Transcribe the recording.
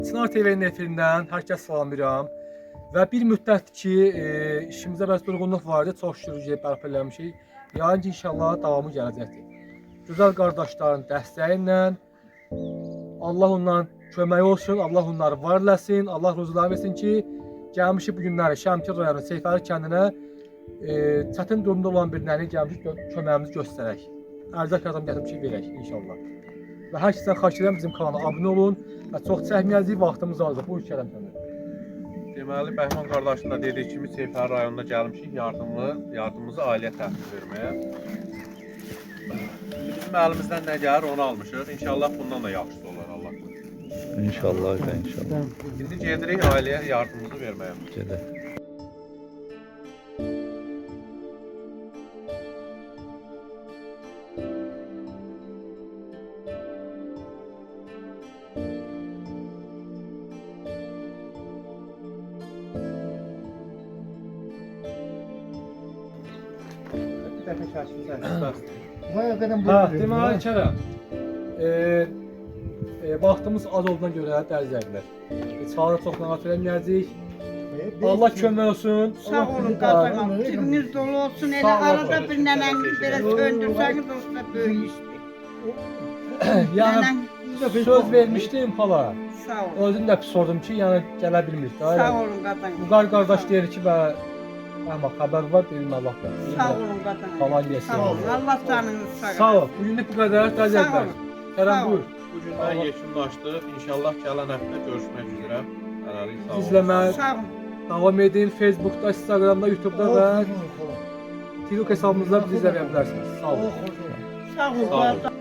Çınar TV-nin efirindən hər kəs salamlayıram. Və bir müddət ki, işimizdə bəs durğunluq vardı, çox şükür bərpa eləmişik. Yəni ki, inşallah davamı gələcəkdir. Gözəl qardaşların dəstəyi ilə Allah ondan kömək olsun, Allah onları var eləsin, Allah ruzularını versin ki, gəlmişik bu günləri Şəmkir rayonu Seyfəli kəndinə çətin durumda olan bir nəni gəlmişik köməyimizi göstərək. Ərzaq adam gətirib ki, verək inşallah. Və hər kəsdən xahiş edirəm bizim kanala abunə olun və çox çəkməyəcəyik, vaxtımız azdır. Bu ülkədən sənə. Deməli, Bəhman qardaşın da dediyi kimi Seyfəli rayonuna gəlmişik yardımımızı ailəyə təhvil verməyə. Bizim əlimizdən nə gəlir onu almışıq. İnşallah bundan da yaxşısı olar Allah. İnşallah, inşallah. İndi gedirik ailəyə yardımımızı verməyə. Gedək. Bir dəfə şəkildə Deməli Kərəm, vaxtımız az olduğuna görə dərzəklər. Çağrı çox narahat eləməyəcəyik. Allah kömək olsun. Sağ olun qazanım. Diliniz dolu olsun. Elə arada bir nənəniz belə söndürsəniz olsa böyük işdir. Yəni söz vermişdim hala. Sağ olun. Özüm də sordum ki, yəni gələ bilmir. Sağ olun qazanım. Bu qardaş deyir ki, amma xəbər var, deyilmə Allah da. Sağ olun qazanım. Falan yesin. Sağ olun. Allah canınızı sağ olun. Sağ ol. Bugünlük bu qədər. Sağ Dərzəklər. olun. Kərəm Sağ buyur. Bugündən yekunlaşdıq. İnşallah gələn həftə görüşmək üzrə. Hələlik sağ olun. İzləməyə Sağ olun. davam edin. Facebookda, Instagramda, YouTube'da və TikTok hesabımızda bizi izləyə bilərsiniz. Sağ olun. Sağ olun. Sağ olun.